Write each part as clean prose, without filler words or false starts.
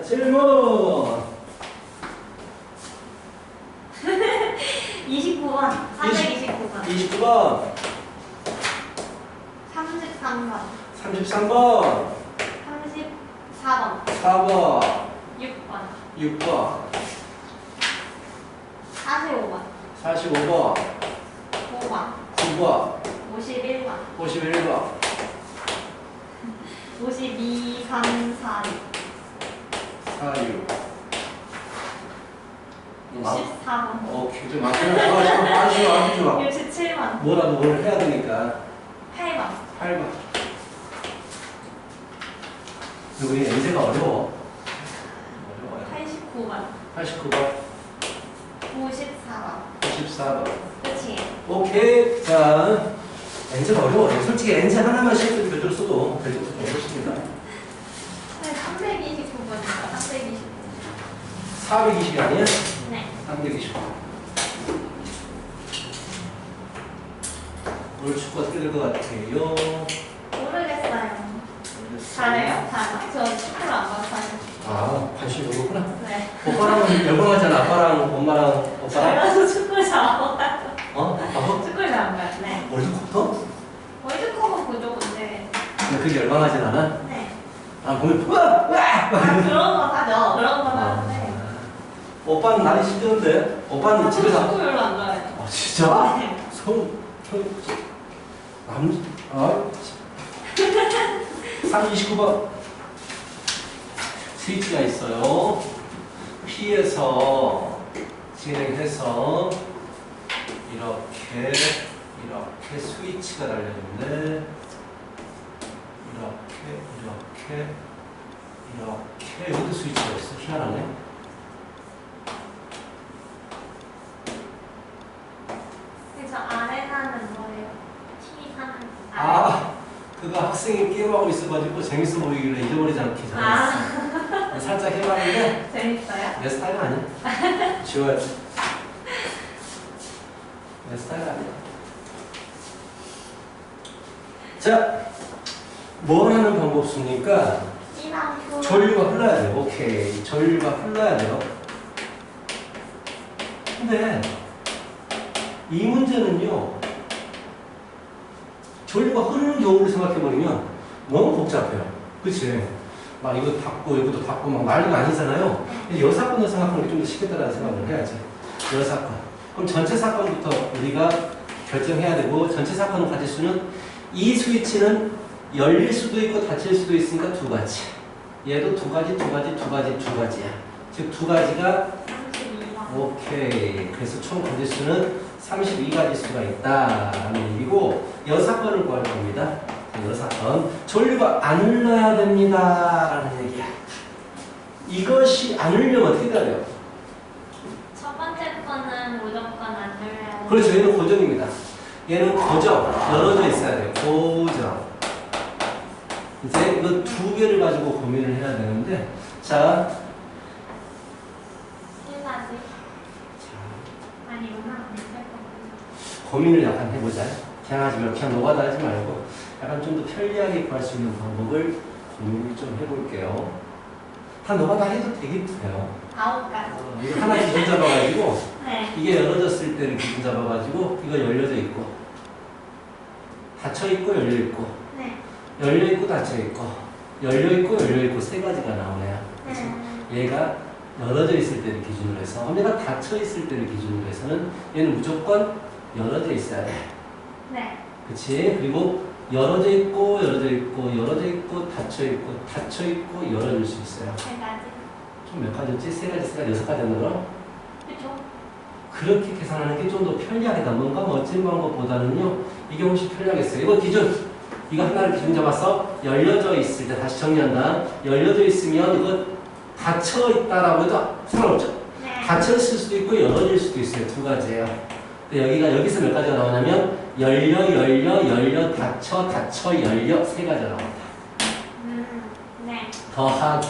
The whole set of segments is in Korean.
질문. 29번. 329번. 29번. 33번. 33번. 34번. 4번. 6번. 6번. 45번. 45번. 5번. 9번. 51번. 51번. 52, 3, 4, 46. 6. 64번. 오케이. 좀 아쉬워. 67번. 뭐라도 뭘 해야 되니까. 8번. 8번. 우리 N제가 어려워. 어려워요. 89번. 89번. 94번. 94번. 끝이. 오케이. 자, N제가 어려워요. 솔직히 N제 하나만 실수도 별도로 써도 별도로 좀 어렵습니다. 329번이니까 329번. 420이 아니야? 네. 320. 오늘 축구가 뜰 것 같아요. 모르겠어요. 잘해요? 잘해요? 저 축구를 안 봐서요. 아, 관심 없구나. 네. 오빠랑은 열광하잖아. 아빠랑 엄마랑 오빠랑. 잘해서 축구를 잘 안 봐요. 어? 아빠? 축구를 잘 안 봐요. 네. 월드컵도? 월드컵은 보죠, 근데. 근데 그게 열광하진 않아? 네. 아, 보면 으아! 아, 그런 거 하죠. 그런 거 하는데. 오빠는 날이 시끄는데 오빠는 집에서 축구 별로 안 좋아해요. 아 진짜? 네. 아 329번 스위치가 있어요. P에서 진행해서 이렇게 스위치가 달려있는데 이렇게 여기도 스위치가 있어. 희한하네. 그래서 아레나는 뭐예요? T 하는. 아, 그거 학생이 게임하고 있어가지고 재밌어 보이길래 잊어버리지 않게 적어놨어. 살짝 해봤는데 재밌어요? 내 스타일 아니야. 지워야지. 내 스타일 아니야. 자, 뭘 하는 방법 쓰니까 C랑 Q. 전류가 흘러야 돼요. 오케이. 전류가 흘러야 돼요. 근데 이 문제는요. 전류가 흐르는 경우를 생각해보면 너무 복잡해요. 그치? 막 이거 닫고 이것도 닫고 막 난리가 아니잖아요. 여 사건을 생각하는 게 좀 더 쉽겠다라는 생각을 해야지. 여 사건. 그럼 전체 사건부터 우리가 결정해야 되고 전체 사건을 가질 수는 이 스위치는 열릴 수도 있고 닫힐 수도 있으니까 두 가지. 얘도 두 가지야. 즉 두 가지가 32번. 오케이. 그래서 총 가질 수는 32가지 수가 있다라는 얘기고 여 사건을 구할 겁니다. 여 사건. 전류가 안 흘러야 됩니다라는 얘기야. 이것이 안 흘려면 어떻게 돼야 돼요? 첫 번째 거는 무조건 안 눌려야 돼요. 그렇죠. 얘는 고정입니다. 얘는 고정. 열어져 있어야 돼요. 고정. 이제 이거 두 개를 가지고 고민을 해야 되는데 자. 1까지. 아니구나. 고민을 약간 해보자. 그냥 하지 말고 그냥 노가다 하지 말고 약간 좀 더 편리하게 구할 수 있는 방법을 고민을 좀 해볼게요. 다 노가다 해도 되긴 돼요. 9까지. 이거 하나 기준 잡아가지고 네. 이게 열어졌을 때를 기준 잡아가지고 이거 열려져 있고 닫혀 있고 열려 있고 네. 열려 있고 닫혀 있고 열려 있고 세 가지가 나오네요. 그래서 얘가 열어져 있을 때를 기준으로 해서 얘가 닫혀 있을 때를 기준으로 해서는 얘는 무조건 열어져 있어야 돼. 네. 그치? 그리고 열어져 있고 닫혀 있고 열어질 수 있어요. 3가지. 총 몇 가지였지? 세 가지, 6가지였나 그럼? 그쵸? 그렇게 계산하는 게 좀 더 편리하겠다. 뭔가 멋진 방법보다는요, 이게 훨씬 편리하겠어요. 이거 기준. 이거 하나를 기준 잡아서 열려져 있을 때 다시 정리한다. 열려져 있으면 이거 닫혀 있다라고 해도 상관없죠? 네. 닫혀 있을 수도 있고 열어질 수도 있어요. 두 가지예요. 근데 여기서 몇 가지가 나오냐면 열려, 닫혀, 열려 세 가지가 나옵니다. 네. 더하기.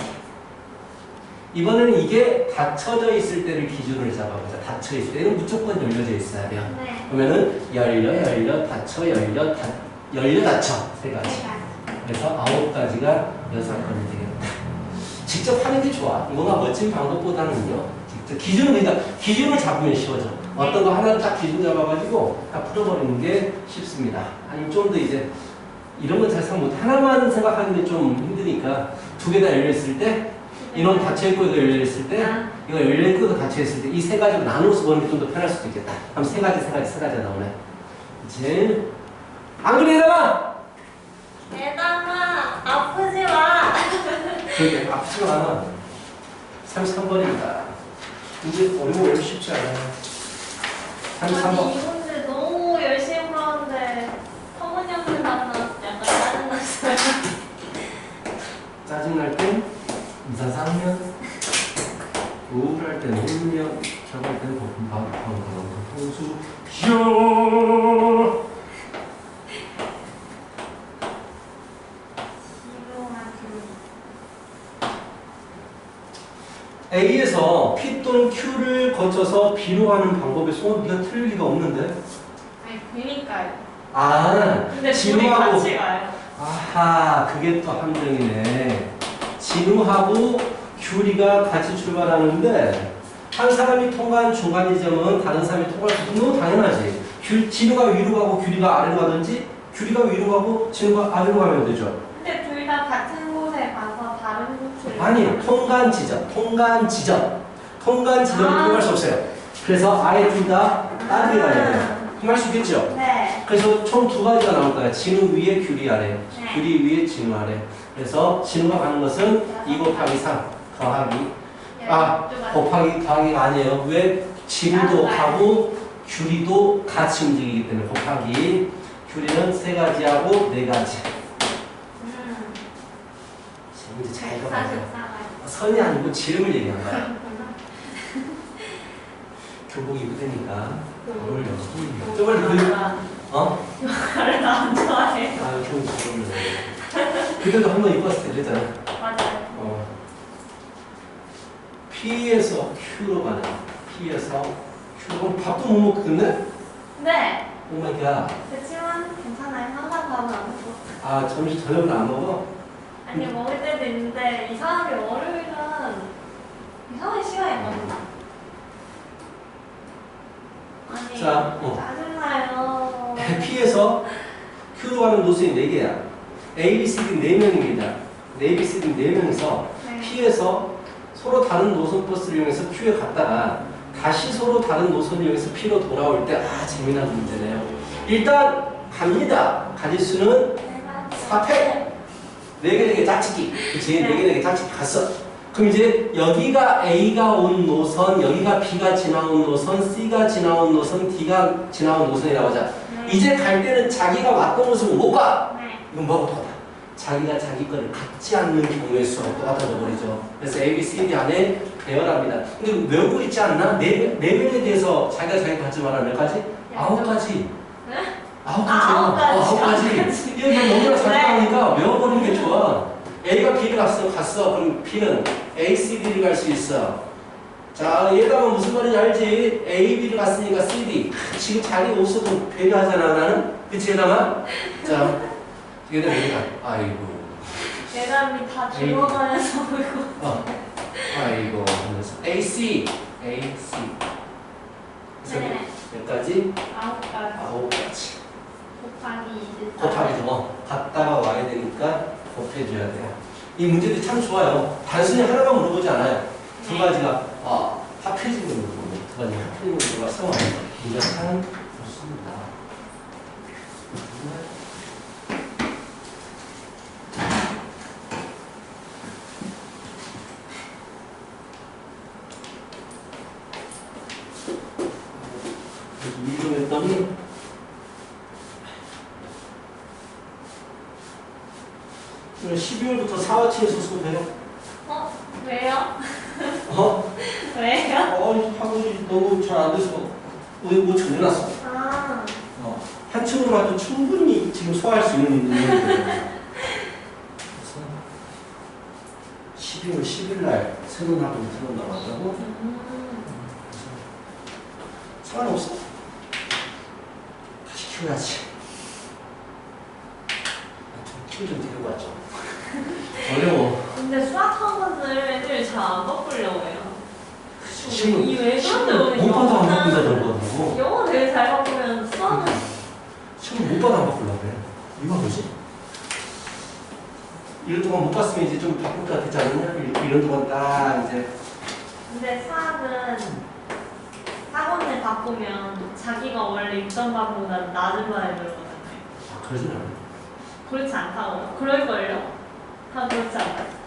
이번에는 이게 닫혀져 있을 때를 기준으로 잡아보자. 닫혀 있을 때는 무조건 열려져 있어야 돼요. 네. 그러면은 열려, 닫혀 세 가지. 3가지. 그래서 9가지가 여사건이 되겠다. 직접 하는 게 좋아. 이거나 멋진 방법보다는요. 직접 기준을 잡으면 쉬워져. 어떤 거 하나를 딱 기준 잡아가지고 딱 풀어버리는 게 쉽습니다. 아니면 좀 더 이제 이런 건 잘 생각 못. 하나만 생각하는 게 좀 힘드니까 두 개 다 열려 있을 때, 인원 닫혀있고 이거 열려 있을 때, 이거 열려 있고 이거 닫혀 있을 때 이 세 가지로 나누어서 보는 게 좀 더 편할 수도 있겠다. 그럼 세 가지 나오네. 이제 안 그래 얘들아? 대담아 아프지 마. 그러게 아프지가 않아. 33번입니다. 이제 어려워 쉽지 않아요. 33번. 아니 이분들 너무 열심히 풀었는데 터무니없는 답 나와서 약간 짜증났어요. 짜증날 땐 이사상면, 우울할 땐 울면, 저할 땐 호수 요. A에서 P 또는 Q를 거쳐서 B로 가는 방법에서 네가 틀릴 리가 없는데. 아니 그니까요. 아, 근데 둘이 진우하고 같이 가요. 아하, 그게 또 함정이네. 진우하고 규리가 같이 출발하는데 한 사람이 통과한 중간 지점은 다른 사람이 통과할 수 있는 건 당연하지. 진우가 위로 가고 규리가 아래로 가든지 규리가 위로 가고 진우가 아래로 가면 되죠. 근데 둘 다 같은 곳에 가서 다른 곳을 아니, 통관 지점은 통과할 수 없어요. 그래서 아예 둘 다 다르게 가야 돼요. 그럼 할 수 있겠죠? 네. 그래서 총 두 가지가 나올 거야. 진우 위에 규리 아래, 네. 규리 위에 진우 아래. 그래서 진우가 가는 것은 2 곱하기 3 더하기 곱하기 더하기가 아니에요. 왜? 진우도 가고 규리도 같이 움직이기 때문에 곱하기. 규리는 3가지하고 4가지. 이제 잘 가봐요. 선이 아니고 지름을 얘기한 거야. 교복 입으니까 어울려. 저번에 역할을 안 좋아해. 좀 어울려. 그때도 한번 입었을 때 그랬잖아. 맞아요. P에서 Q로 가는. P에서 Q로 밥도 못 먹겠네? 네. 오마이갓. 그렇지만 괜찮아요. 항상 밥은 안 먹고. 저녁은 안 먹어? 아니 먹을 때도 있는데 이상하게 월요일은 이상한 시간에 먹는다. 아니 자, 짜증나요. P에서 Q로 가는 노선이 4개야. A, B, C, D 4명입니다. A, B, C, D 4명이서 네. P에서 서로 다른 노선 버스를 이용해서 Q에 갔다가 다시 서로 다른 노선을 이용해서 P로 돌아올 때 재미난 문제네요. 일단 갑니다. 가지수는 4패. 4개 짝짓기. 그치? 4개 짝짓기 갔어. 그럼 이제 여기가 A가 온 노선, 여기가 B가 지나온 노선, C가 지나온 노선, D가 지나온 노선이라고 하자. 이제 갈 때는 자기가 왔던 곳을 못 가. 이건 뭐가 똑같아? 자기가 자기 거를 갖지 않는 경우의 수가 똑같아져 버리죠. 그래서 A, B, C, D 안에 배열합니다. 근데 외우고 있지 않나? 네 명에 대해서 자기가 자기 갖지 말라는 몇 가지? 9가지. 네? 9가지. 이게 너무나 잘하니까 외워버리는 게 좋아. A가 B를 갔어. 그럼 B는 A, C, D를 갈 수 있어. 자, 얘가 무슨 말인지 알지? A, B를 갔으니까 C, D. 지금 자리 없어도 배려하잖아, 나는. 그치, 얘들아? 자, 얘들아, 아이고. 대담이 다 죽어가면서 이거. 아이고. 하면서 A, C. 네. 몇 가지? 9가지. 9가지. 곱하기 갔다가 와야 되니까 곱해줘야 돼요. 이 문제들이 참 좋아요. 단순히 하나만 물어보지 않아요. 두 가지가 합해지는 거고, 두 가지 합해지는 거라서 문제가 참 좋습니다. 일 좀 했더니 12월부터 4화치에서 수업해요. 왜요? 어? 왜요? 학원이 너무 잘 안 돼서 뭐 전해놨어. 한 층으로라도 충분히 지금 소화할 수 있는 내용이거든요. 그래서 12월 10일 날 새로운 학원 새로 나왔다고. 상관없어. 다시 키워야지. 좀 데리고 왔죠. 어려워. 근데 수학 학원들 애들 잘 안 바꾸려고 해요. 지금 이왜 그런데 못 봐도 안 바꾼다 그런 거고. 영어 되게 잘 바꾸면 수학은 지금 못 봐도 안 바꾸려고 그래. 이거 뭐지? 이런 동안 못 봤으면 이제 좀 바꿀 것 같지 않느냐? 이런 동안 딱 이제. 근데 수학은 학원을 바꾸면 자기가 원래 있던 반보다 낮은 반에 들거든요. 아, 그러진 않아. 그렇지 않다고요? 그럴걸요? 다 그렇지 않아요?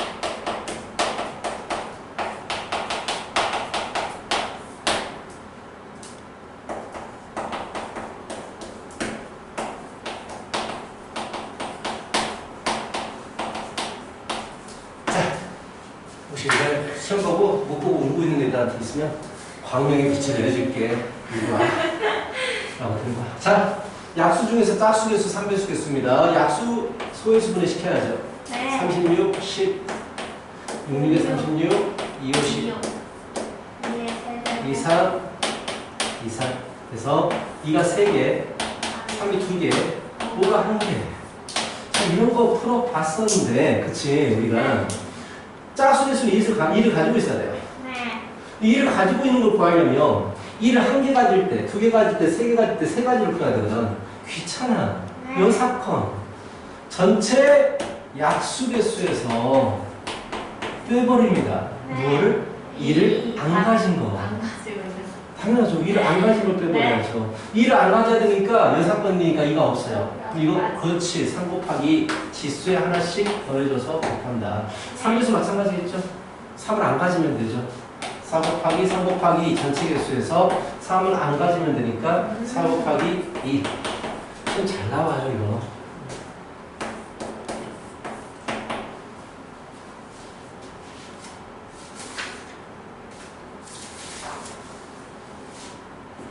혹시 이제 시험 보고 못 보고 울고 있는 애들한테 있으면 광명의 빛을 내려줄게. 이리 와. 라고 되는 거야. 자, 약수 중에서 짝수 개수, 3배수 개수입니다. 약수 소개수 분해시켜야죠. 네. 36, 10, 66에 36, 2, 5, 10, 2, 3, 2, 3. 그래서 2가 3개, 3이 2개, 5가 1개. 자, 이런 거 풀어봤었는데, 그치? 우리가 짝수 개수는 2를 가지고 있어야 돼요. 네. 이 2를 가지고 있는 걸 구하려면 2를 1개 가질 때, 2개 가질 때, 3개 가질 때, 3가지로 풀어야 되거든. 귀찮아. 네. 요 사건. 전체 약수개수에서 빼버립니다. 네. 무엇을? 2를 안 가진 거. 안 가지고 있는 당연하죠. 2를 안 가진 걸 빼버려야죠. 2를 안 가져야 되니까 요 사건이니까 2가 없어요. 이거 그렇지. 3 곱하기 지수에 하나씩 더해줘서 곱한다. 3배수 마찬가지겠죠. 3을 안 가지면 되죠. 4 곱하기 3 곱하기 전체 개수에서 3을 안 가지면 되니까 4 곱하기 2. 좀 잘 나와요, 이거.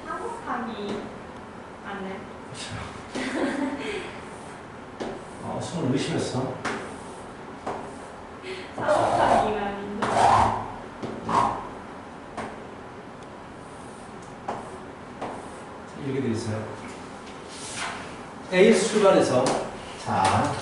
한국하기 안 돼. 수을 의심했어. 한국하기가 아닌데. 이렇게 되어 있어요. A에서 출발해서 자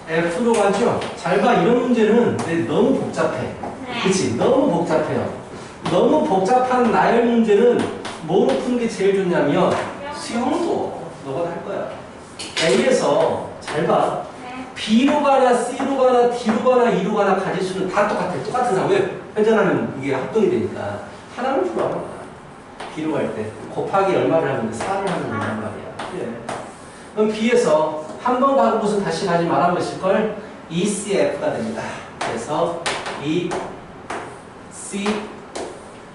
F로 가죠. 잘 봐. 이런 문제는 너무 복잡해. 네. 그치? 너무 복잡해요. 너무 복잡한 나열 문제는 뭐로 푸는 게 제일 좋냐면 수영도 너가 할 거야. A에서 잘 봐. 네. B로 가나 C로 가나 D로 가나 E로 가나 가질 수는 다 똑같아. 똑같은 상황. 왜? 회전하면 이게 합동이 되니까 하나는 풀어. B로 갈 때 곱하기 얼마를 하면 돼? 4를 하면 된단 말이야. 그래. 그럼 B에서 한 번 가는 곳은 다시 가지 말아보실걸? ECF가 됩니다. 그래서 E, C,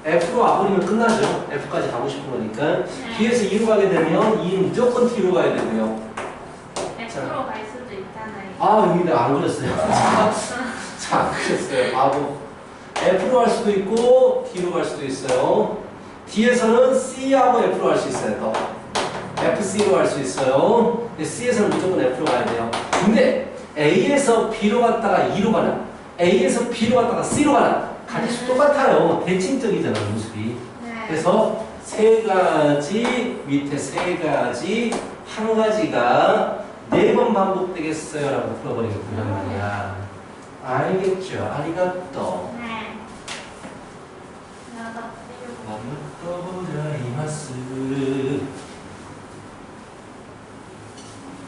F로 와버리면 끝나죠. F까지 가고 싶은 거니까. B에서 E로 가게 되면 E는 무조건 T로 가야 되고요. F로 갈 수도 있잖아요. 아, 여기 내가 안 그렸어요. 자, 안 그렸어요. 바보. F로 갈 수도 있고 T로 갈 수도 있어요. D에서는 C하고 F로 갈 수 있어요. 또. FC로 갈 수 있어요. 근데 C에서는 무조건 F로 가야 돼요. 근데 A에서 B로 갔다가 E로 가나 A에서 B로 갔다가 C로 가나 가질 수 똑같아요. 대칭적이잖아, 모습이. 네. 그래서 세 가지, 밑에 세 가지, 한 가지가 4번 반복되겠어요 라고 풀어버리겠구나 말이야. 알겠죠? 아리가또. 네. 나도 아리가또 고자이마스.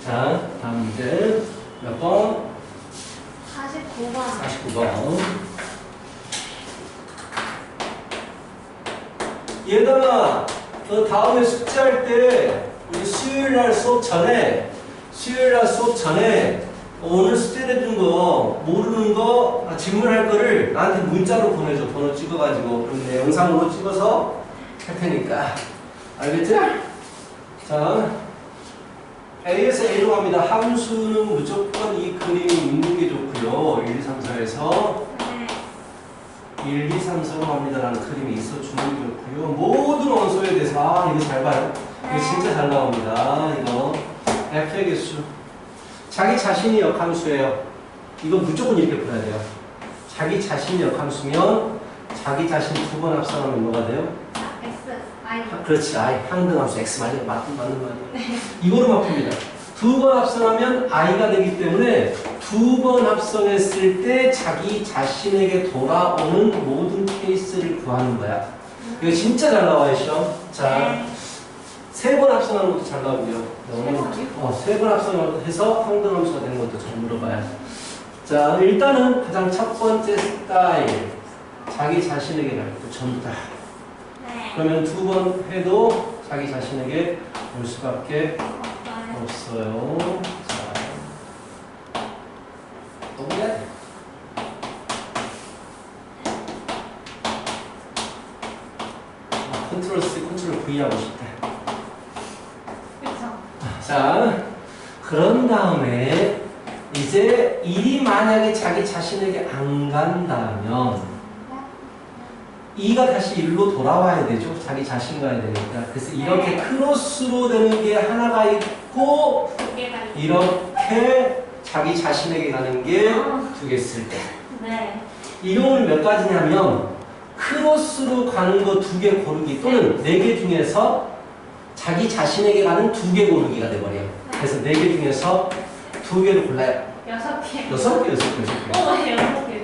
자, 다음 문제 몇 번? 49번. 49번. 얘들아, 너 다음에 숙제할 때 우리 수요일날 수업 전에 오늘 숙제 내준 거 모르는 거 질문할 거를 나한테 문자로 보내줘. 번호 찍어가지고 그럼 내 영상으로 찍어서 할 테니까 알겠지? 자, A에서 A로 갑니다. 함수는 무조건 이 그림이 있는 게 좋고요. 1, 2, 3, 4에서 네. 1, 2, 3, 4로 갑니다라는 그림이 있어주는 게 좋고요. 모든 원소에 대해서 이거 잘 봐요. 이거 진짜 잘 나옵니다. 이거 F의 개수. 자기 자신이 역함수예요. 이거 무조건 이렇게 풀어야 돼요. 자기 자신이 역함수면 자기 자신 2번 합산하면 뭐가 돼요? X, I. 그렇지. I 항등함수 X 맞는 말이에요. 이거로만 풉니다. 두 번 합성하면 i가 되기 때문에 두 번 합성했을 때 자기 자신에게 돌아오는 모든 케이스를 구하는 거야. 이거 진짜 잘 나와요, 시험. 자, 세 번 합성하는 것도 잘 나오고요. 세 번 합성해서 황등함수가 되는 것도 잘 물어봐요. 자, 일단은 가장 첫 번째 스타일. 자기 자신에게 갈 때 전부 다. 그러면 두 번 해도 자기 자신에게 올 수밖에 없어요. 자, 또 해야 돼. 컨트롤 C, 컨트롤 V 하고 싶다. 그쵸. 자, 그런 다음에 이제 일이 만약에 자기 자신에게 안 간다면 이가 다시 일로 돌아와야 되죠. 자기 자신 가야 되니까. 그래서 이렇게 크로스로 되는 게 하나가 있고 이렇게 자기 자신에게 가는 게 두 개 있을 때. 네. 이 경우는 몇 가지냐면 크로스로 가는 거 두 개 고르기 또는 네 개 중에서 자기 자신에게 가는 두 개 고르기가 돼버려요. 그래서 네 개 중에서 두 개를 골라요. 6개. 여섯 개. 6개.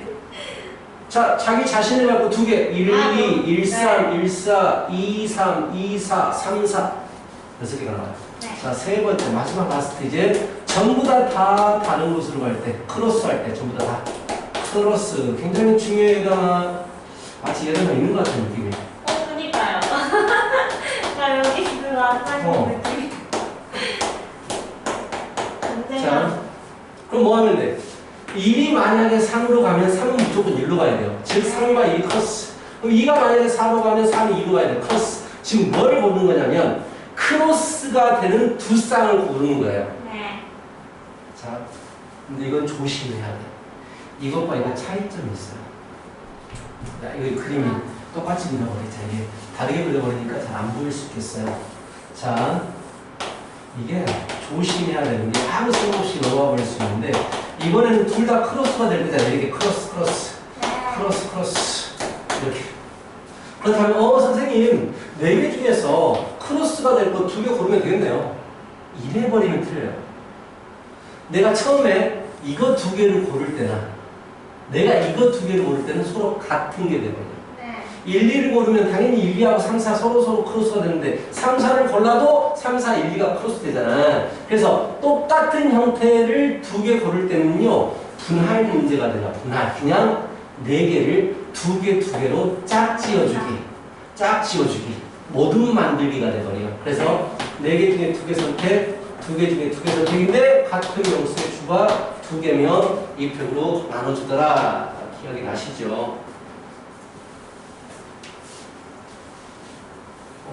자, 자기 자신을 갖고 두 개. 1, 2, 1, 3, 네. 1, 4, 2, 3, 2, 4, 3, 4. 여섯 개가 나와요. 네. 자, 세 번째, 마지막 라스트 이제 전부 다 다른 곳으로 갈 때, 크로스 할 때, 전부 다 크로스. 굉장히 중요해가 마치 예전에 있는 것 같은 느낌이에요. 그니까요. 나 여기 그 완전 느낌. 자, 그럼 뭐 하면 돼? 1이 만약에 3으로 가면 3은 무조건 1로 가야 돼요. 즉 3과 1이 크로스. 그럼 2가 만약에 4로 가면 3이 2로 가야 돼요. 크로스. 지금 뭘 고르는 거냐면 크로스가 되는 두 쌍을 고르는 거예요. 네. 자, 근데 이건 조심해야 돼. 이것과 이거 차이점이 있어요. 자, 이거 그림이 똑같이 그려버리자. 이게 다르게 그려버리니까 잘 안 보일 수 있겠어요. 자, 이게 조심해야 되는 게 아무 생각 없이 넘어가 버릴 수 있는데 이번에는 둘 다 크로스가 될 때잖아요. 이렇게 크로스 이렇게. 그렇다면 선생님 4개 중에서 크로스가 될 거 2개 고르면 되겠네요. 이래버리면 틀려요. 내가 처음에 이거 2개를 고를 때나 내가 이거 2개를 고를 때는 서로 같은 게 되거든요. 1, 2를 고르면 당연히 1, 2하고 3, 4 서로 크로스가 되는데 3, 4를 골라도 3, 4, 1, 2가 크로스 되잖아. 그래서 똑같은 형태를 2개 고를 때는요. 분할 문제가 되나 분할. 그냥 4개를 2개로 짝 지어주기. 모든 만들기가 돼버려요. 그래서 4개 중에 2개 선택, 2개 중에 2개 선택인데 같은 영수의 주가 2개면 이 표로 나눠주더라. 기억이 나시죠?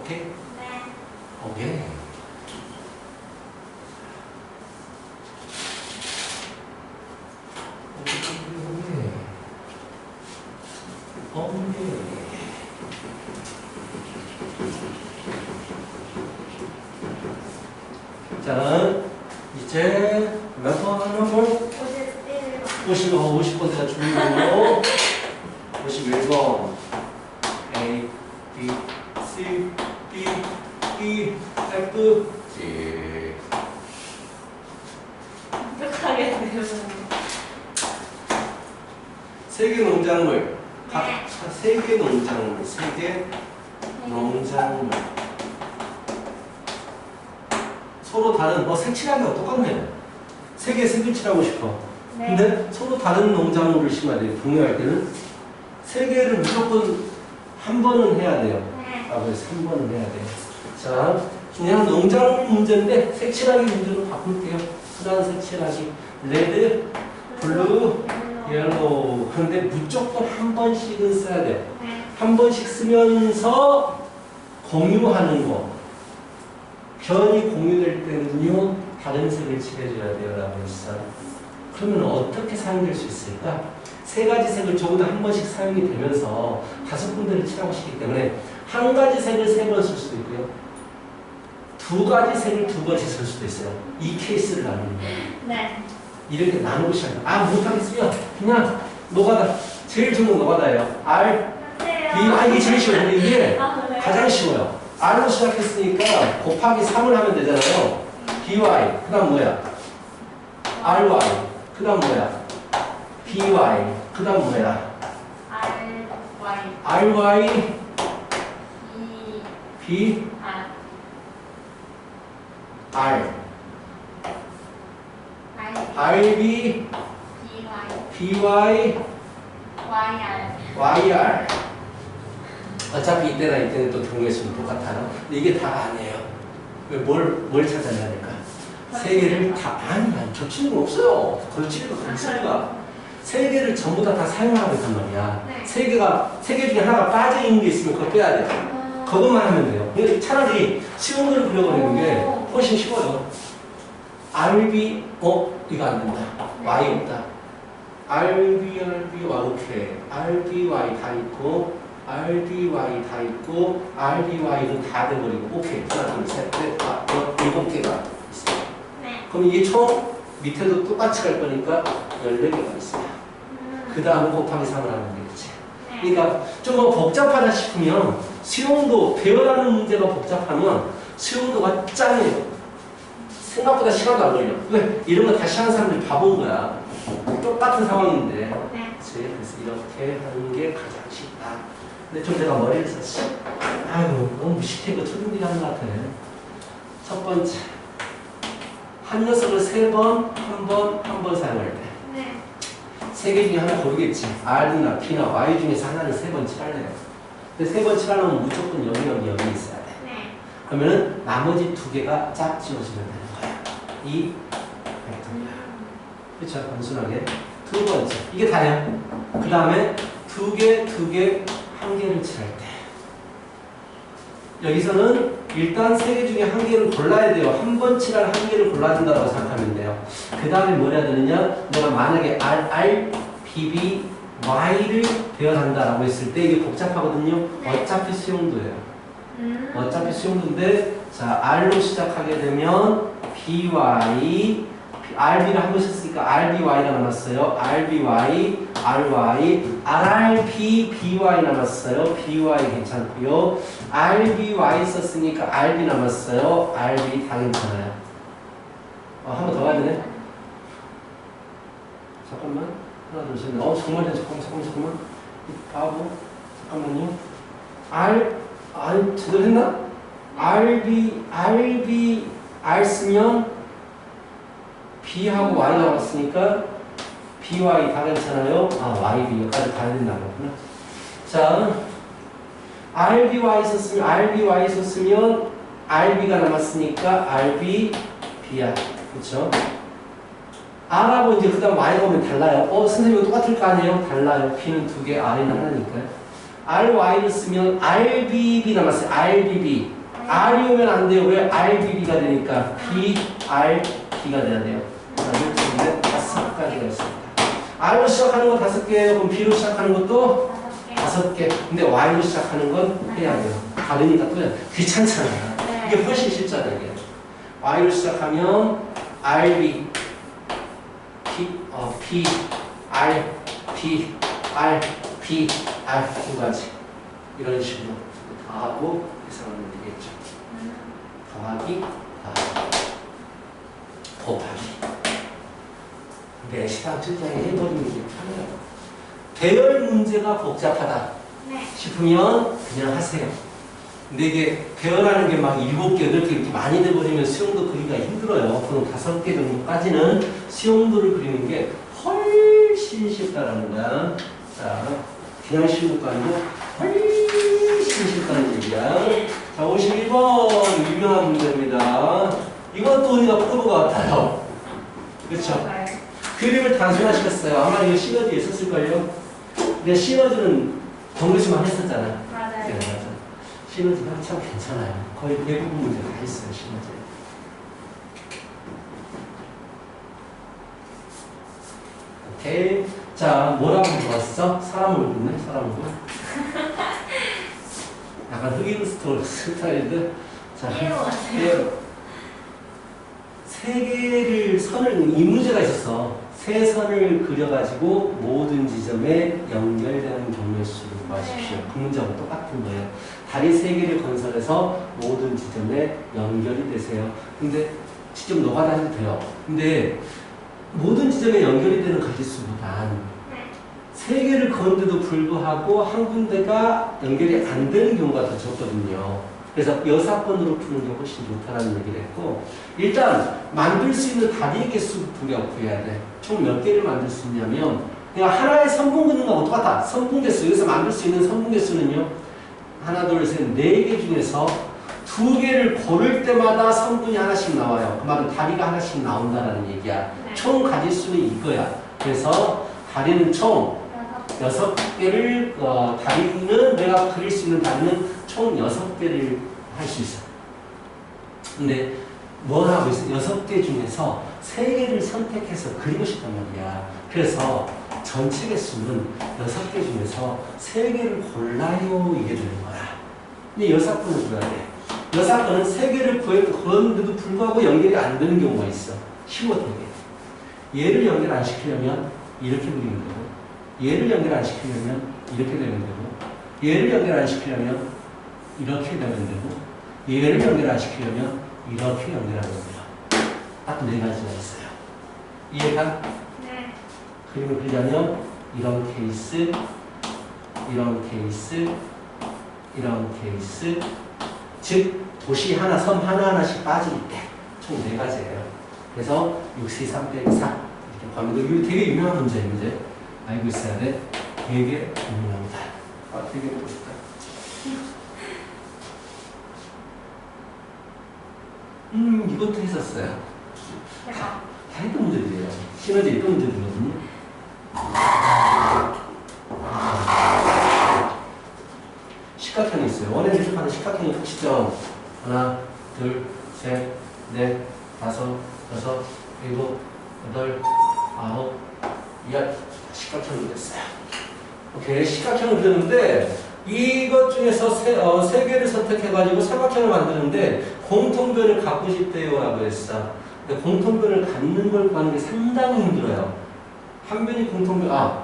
오케이? 네. 오케이. 자, 이제 몇 번 하는 걸? 50번째가 중요해요. 51번. A, B, C, D, E, F, G. 완벽하게 되는. 세계 농작물. 세계 농작물. 세계 농작물. 서로 다른, 색칠하기가 똑같네요. 세 개 색을 칠하고 싶어. 네. 근데 서로 다른 농작물을 심어야 돼요. 동요할 때는. 세 개를 무조건 한 번은 해야 돼요. 네. 그래서 3번은 해야 돼요. 자, 그냥 농작물 문제인데 색칠하기 문제로 바꿀게요. 순한 색칠하기. 레드, 블루, 옐로우. 그런데 무조건 한 번씩은 써야 돼요. 네. 한 번씩 쓰면서 공유하는 거. 변이 공유될 때는요, 다른 색을 칠해줘야 돼요. 라고 했어요. 그러면 어떻게 사용될 수 있을까? 세 가지 색을 적어도 한 번씩 사용이 되면서 5군데를 칠하고 싶기 때문에 한 가지 색을 3번 쓸 수도 있고요. 2가지 색을 2번씩 쓸 수도 있어요. 이 케이스를 나누는 거예요. 네. 이렇게 나누고 시작해요. 못하겠으면 그냥 노가다. 제일 좋은 건 노가다예요. R, B, 이게 제일 쉬워요. 이게 가장 쉬워요. R로 시작했으니까 곱하기 3을 하면 되잖아요. by. 그 다음 뭐야? ry. 그 다음 뭐야? by. 그 다음 뭐야? ry. b. r. rb. by. yr. 어차피 이때는 또 경우의 똑같아요. 근데 이게 다가 아니에요. 뭘 찾아내야 될까? 세 개를 다 아니 겹치는 건 없어요. 걸치기도 걸치기가 세 개를 전부 다 사용하고 있단 말이야. 네. 세 개 중에 하나가 빠져 있는 게 있으면 그걸 빼야 돼. 그것만 하면 돼요. 그러니까 차라리 쉬운 거를 그려버리는 게 훨씬 쉬워요. RB 이거 안 된다. Y 없다. RB 오케이. RBY 다 있고. RBY 다 있고 RBY는 다 돼버리고 오케이 하나 둘셋넷 다섯 일곱 개가 있어요. 네. 그럼 이게 총 밑에도 똑같이 갈 거니까 14개가 있어요. 그 다음에 곱하기 3을 하면 되겠지. 그러니까 좀 뭐 복잡하다 싶으면 수용도 배열하는 문제가 복잡하면 수용도가 짱이에요. 생각보다 시간도 안 걸려. 왜? 이런 거 다시 하는 사람들이 바본 거야. 똑같은 상황인데 네. 그래서 이렇게 하는 게 가장 쉽다. 근데 좀 내가 머리를 썼어. 아유, 너무 무식해. 초등들이 하는 것 같아. 첫 번째. 한 녀석을 세 번, 한 번 사용할 때. 네. 세 개 중에 하나 고르겠지. R나 P나 Y 중에서 하나를 세 번 칠할래요. 근데 세 번 칠하려면 무조건 여기 있어야 돼. 네. 그러면은 나머지 두 개가 짝 지워지면 되는 거야. 이 벡터야. 그렇죠? 단순하게. 두 번째. 이게 다야. 그 다음에 두 개, 한 개를 칠할 때. 여기서는 일단 세 개 중에 한 개를 골라야 돼요. 한 번 칠할 한 개를 골라야 된다고 생각하면 돼요. 그 다음에 뭘 해야 되느냐? 내가 만약에 R, B, B, Y를 배열한다라고 했을 때 이게 복잡하거든요. 어차피 수용도예요. 어차피 수용도인데 자 R로 시작하게 되면 BY RB를 한 번 썼으니까 RBY가 남았어요. RBY, RY, RRB, BY 남았어요. BY 괜찮고요. RBY 썼으니까 RB 남았어요. RB 다 괜찮아요. 한 번 더 가야 되네. 잠깐만. 하나, 둘, 셋, 넷. 정말 잠깐만. 바보. 잠깐만요. 제대로 했나? RB, R 쓰면 B하고 Y 나왔으니까 BY 다 괜찮아요? YB 여기까지 가야 된다고 그랬구나. 자, RBY 썼으면 RB가 남았으니까 RB, B야. 그쵸? R하고 이제 그 다음 Y가 오면 달라요. 선생님 이거 똑같을 거 아니에요? 달라요. B는 두 개, R는 하나니까요. RY를 쓰면 RBB 남았어요. RBB. R이 오면 안 돼요. 왜? RBB가 되니까 BRB가 돼야 돼요. 그다음에 5가지가 있습니다. R로 시작하는 거 5개예요. 그럼 B로 시작하는 것도 5개. 근데 Y로 시작하는 건 해야 돼요. 다르니까 또 귀찮잖아요. 이게 훨씬 쉽잖아요. 이게. Y로 시작하면 RB, P, R, B, R, B, R 두 가지. 이런 식으로 더하고 계산하면 되겠죠. 더하기, 곱하기. 네, 시간 특장에 해버리는 게 편해요. 배열 문제가 복잡하다 싶으면 그냥 하세요. 근데 이게 배열하는 게 막 7개, 8개 이렇게 많이 돼버리면 수용도 그리기가 힘들어요. 그럼 5개 정도까지는 수용도를 그리는 게 훨씬 쉽다라는 거야. 자, 그냥 쉬운 것도 아니고 훨씬 쉽다는 얘기야. 자, 51번 유명한 문제입니다. 이것도 우리가 풀어본 것 같아요. 그렇죠? 그림을 단순화시켰어요. 아마 이거 시너지에 있었을걸요? 근데 시너지는 정글씨만 했었잖아. 맞아요. 네, 맞아. 시너지가 참 괜찮아요. 거의 대부분 문제 다 있어요, 시너지. 오케이. 자, 뭐라고 좋았어? 사람 얼굴네? 사람 얼굴? 약간 흑인 스타일인데. 자, 세 개를 이 문제가 있었어. 세 선을 그려가지고 모든 지점에 연결되는 경우의 수를 구하십시오. 그 문제하고 똑같은 거예요. 다리 세 개를 건설해서 모든 지점에 연결이 되세요. 근데 직접 노가다해도 돼요. 근데 모든 지점에 연결이 되는 가짓수보단 세 개를 그었는데도 불구하고 한 군데가 연결이 안 되는 경우가 더 적거든요. 그래서 여사건으로 푸는 게 훨씬 좋다라는 얘기를 했고, 일단 만들 수 있는 다리의 개수부터 우리가 구해야 돼. 총 몇 개를 만들 수 있냐면 그냥 하나의 선분 긋는거하고 똑같아. 선분 개수, 여기서 만들 수 있는 선분 개수는요, 하나, 둘, 셋, 네 개 중에서 두 개를 고를 때마다 성분이 하나씩 나와요. 그 말은 다리가 하나씩 나온다는 얘기야. 총 가짓수는 이거야. 그래서 다리는 총 6개를, 다리는 내가 그릴 수 있는 다리는 총 6개를 할 수 있어. 근데 뭘 하고 있어? 6개 중에서 3개를 선택해서 그리고 싶단 말이야. 그래서 전체 개수는 6개 중에서 3개를 골라요. 이게 되는 거야. 근데 여사건을 구해야 돼. 여사건은 3개를 구했는데도 불구하고 연결이 안 되는 경우가 있어. 쉬워 되게. 얘를 연결 안 시키려면 이렇게 그리면 되고, 얘를 연결 안 시키려면 이렇게 되면 되고, 얘를 연결 안 시키려면 이렇게 되면 되고, 얘를 연결 안 시키려면 이렇게 연결하는 거야. 딱 4가지가 있어요. 이해가? 네. 그림을 그리자면 이런 케이스, 이런 케이스, 이런 케이스, 즉 도시 하나, 섬 하나하나씩 빠질 때 총 4가지예요. 그래서 6C 3 빼기 4 이렇게 가면 이거 되게 유명한 문제예요. 문제 알고 있어야 돼. 되게 유명합니다. 아, 되게 보고 싶다. 이것도 했었어요. 다 했던 문제들이에요. 시너지 있던 문제들이거든요. 식각형이 있어요. 원에 대입하는 식각형의 특징점. 하나, 둘, 셋, 넷, 다섯, 여섯, 일곱, 여덟, 아홉, 열. 식각형이 됐어요. 오케이. 식각형을 그렸는데 이것 중에서 세 개를 선택해가지고 삼각형을 만드는데 공통변을 갖고 싶대요 라고 했어. 근데 공통변을 갖는 걸 구하는 게 상당히 힘들어요. 한 변이 공통변,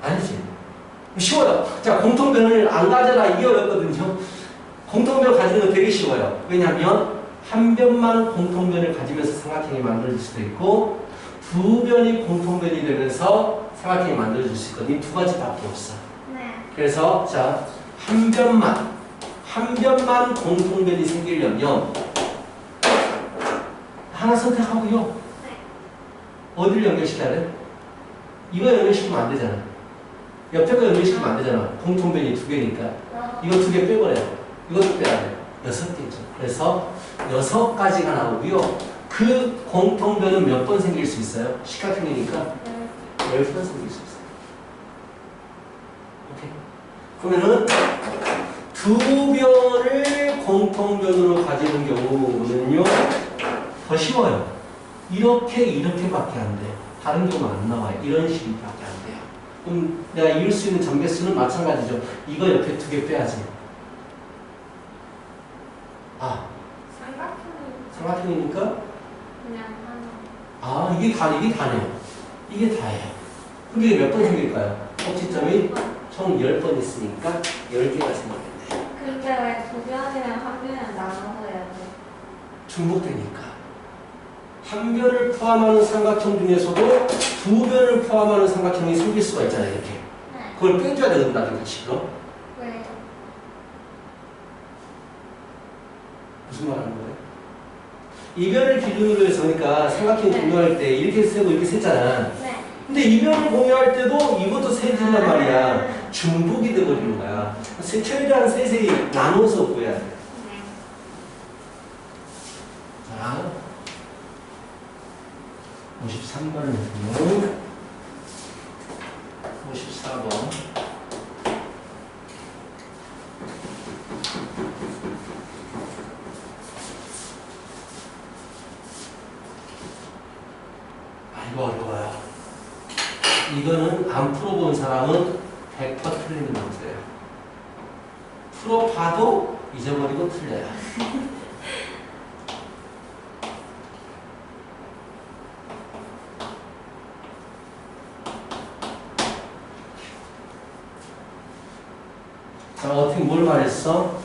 아니지. 쉬워요. 자, 공통변을 안 가져라. 이게 어렵거든요. 공통변을 가지는 거 되게 쉬워요. 왜냐하면 한 변만 공통변을 가지면서 삼각형이 만들어질 수도 있고, 두 변이 공통변이 되면서 삼각형이 만들어질 수 있거든요. 이 2가지밖에 없어. 네. 그래서 자, 한 변만 공통변이 생기려면 하나 선택하고요. 네. 어디를 연결시켜야 돼? 이거 연결시키면 안 되잖아. 옆에 거 연결시키면 안 되잖아. 공통변이 2개니까. 이거 2개 빼버려요. 이것도 빼야 돼요. 6개죠. 그래서 6가지가 나오고요. 그 공통변은 몇 번 생길 수 있어요? 식각형이니까 10번 생길 수 있어요. 오케이. 그러면은 두 변을 공통변으로 가지는 경우는요, 더 쉬워요. 이렇게밖에 안 돼요. 다른 경우는 안 나와요. 이런 식밖에 안 돼요. 그럼 내가 이룰 수 있는 점개수는 마찬가지죠. 이거 옆에 2개 빼야지. 삼각형이니까? 그냥 하나. 이게 다네요. 이게 다예요. 그럼 이게 몇 번 생길까요? 꼭지점이 총 10번 있으니까 10개가 생기겠네요. 근데 왜 2변이랑 1변을 나눠서 해야 돼? 중복되니까. 한 변을 포함하는 삼각형 중에서도 2변을 포함하는 삼각형이 생길 수가 있잖아요. 이렇게. 네. 그걸 빼줘야 되거든, 나중에 같이. 그럼? 왜요? 무슨 말 하는 거예요? 이변을 기준으로 해서 그러니까 삼각형 공유할 때 이렇게 세고 이렇게 셌잖아. 네. 근데 이변을 공유할 때도 이것도 세진단 말이야. 중복이 돼버리는 거야. 최대한 세세히 나눠서 구해야 돼. 네. 자, 53번을 보면 54번. 이거 어려워요. 이거는 안 풀어본 사람은 100% 틀리는 문제예요. 풀어봐도 잊어버리고 틀려요. 자, 어떻게 뭘 말했어?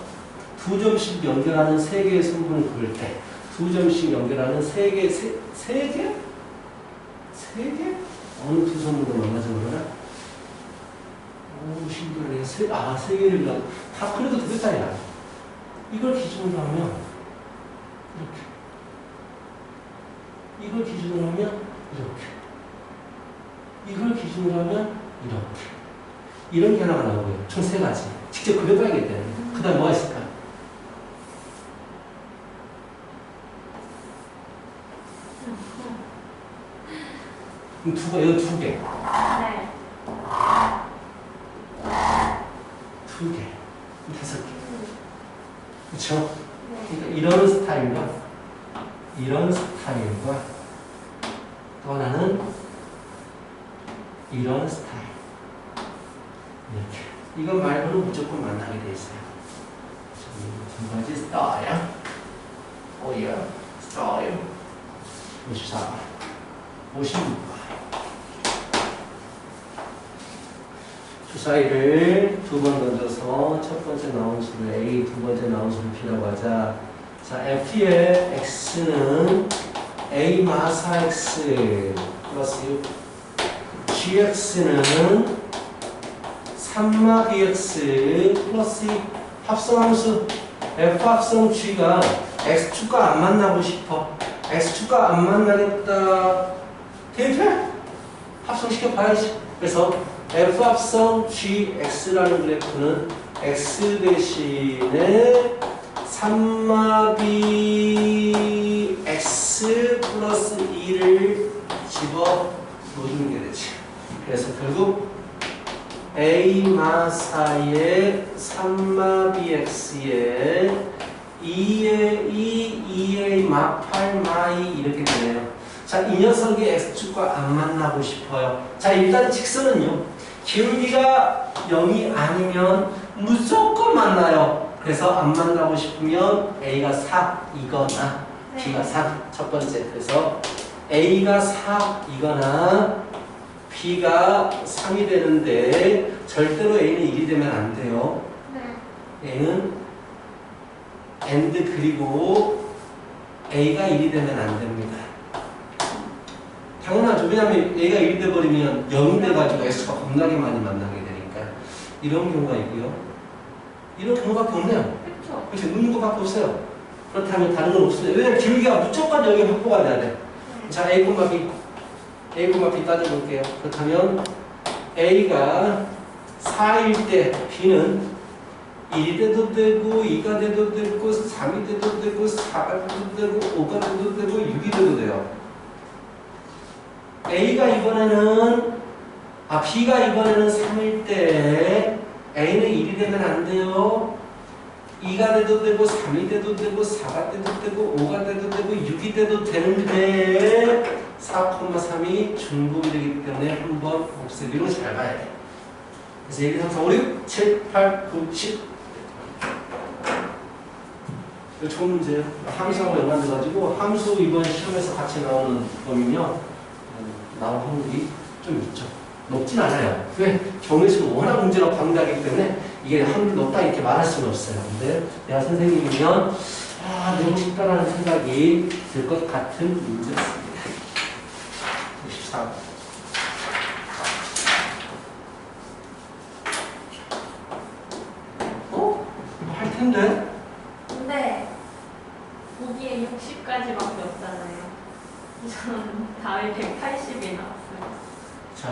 2점씩 연결하는 3개의 성분을 그릴 때 두 점씩 연결하는 세 개? 세 개? 어느 두 선으로 만나서 그러나? 오, 신기하네. 세 개를 다 그래도 되겠다야. 이걸 기준으로 하면 이렇게. 이걸 기준으로 하면 이렇게. 이걸 기준으로 하면 이렇게. 이런 게 하나가 나오고요. 총 세 가지. 직접 그려봐야겠다. 그 다음 뭐가 있을까? 그럼 여기 두 개. 네. 두 개. 다섯 개. 그쵸? 그러니까 이런 스타일과 또 하나는 이런 스타일. 이렇게. 이건 말고는 무조건 만나게 돼 있어요. 두 가지 스타일. 오예. 스타일. 54. 56번. 주사위를 두 번 던져서 첫 번째 나온 수를 A, 두 번째 나온 수를 B라고 하자. 자, F의 X는 A 마사 X 플러스 6. GX는 3마 BX 플러스 2. 합성함수 F 합성 G가 X축과 안 만나고 싶어. X축과 안 만나겠다. 대입해? 합성시켜 봐야지. 그래서 F 합성 GX라는 그래프는 X 대신에 3마비 X 플러스 2를 집어 넣는 게 되지. 그래서 결국 A 마사의 3마비 X에 2의 2의 마 8, 마 2 이렇게 되네요. 자, 이 녀석이 X축과 안 만나고 싶어요. 자, 일단 직선은요. 기울기가 0이 아니면 무조건 만나요. 그래서 안 만나고 싶으면 A가 4이거나 B가 3. 첫 번째. 그래서 A가 4이거나 B가 3이 되는데 절대로 A는 1이 되면 안 돼요. A는 AND 그리고 A가 1이 되면 안 됩니다. 당연하죠. 왜냐하면 A가 1이 돼버리면 0이 돼가지고 X가 겁나게 많이 만나게 되니까. 이런 경우가 있고요. 이런 경우밖에 없네요. 그렇죠. 있는 것밖에 없어요. 그렇다면 다른 건 없어요. 왜냐면 기울기가 무조건 여기 확보가 돼야 돼. 자, A, B 따져볼게요. 그렇다면 A가 4일 때 B는 1이 돼도 되고 2가 돼도 되고 3이 돼도 되고 4가 돼도 되고 5가 돼도 되고 6이 돼도 돼요. B가 이번에는 3일 때 A는 1이 되면 안 돼요. 2가 돼도 되고 3이 돼도 되고 4가 돼도 되고 5가 돼도 되고 6이 돼도 되는데 4,3이 중복이 되기 때문에 한번 곱셈비로 잘 봐야 돼. 그래서 1, 2, 3, 4, 5, 6, 7, 8, 9, 10 이거 좋은 문제예요. 함수하고 연관돼가지고 함수 이번 시험에서 같이 나오는 범위면 나올 확률이 좀 있죠. 높진 않아요. 왜? 경우수는 워낙 문제가 방대하기 때문에 이게 확률 높다 이렇게 말할 수는 없어요. 근데 내가 선생님이면 내고 싶다라는 생각이 들 것 같은 문제였습니다. 24. 이거 할 텐데? 근데 보기에 60까지밖에 없잖아요. 저는 답이 180이 나왔어요. 자,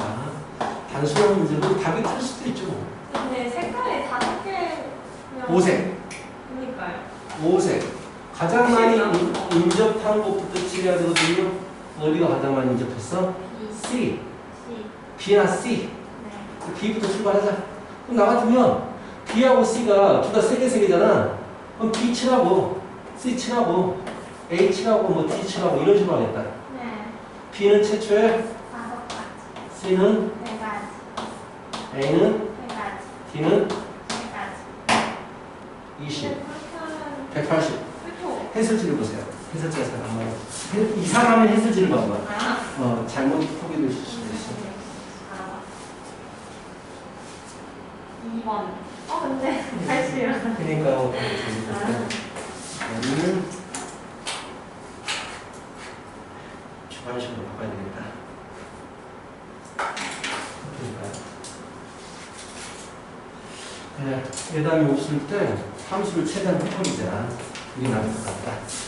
단순한 문제도 답이 틀 수도 있죠. 근데 색깔이 5개면 5색. 그러니까요. 5색. 가장 많이 인접한 것부터 치려야 되거든요. 어디가 가장 많이 인접했어? C. C. B나 C. 네. B부터 출발하자. 그럼 나 같으면 B하고 C가 둘 다 3개잖아. 그럼 B 칠하고 C 칠하고 A 칠하고 뭐 D 칠하고 이런 식으로 하겠다. 네. B는 최초에 5가지. C는 4가지. A는 3가지. D는 3가지. 20. 근데 그렇게 하면 180. 그쵸? 해설지를 보세요. 해설지가 잘 안 맞아요. 이상하면 해설지를 봐봐. 잘못 포기될 수도 있어. 2번. 근데 80이라. 그러니까 대답이 없을 때 함수를 최대한 해버리자. 이게 나을 것 같다.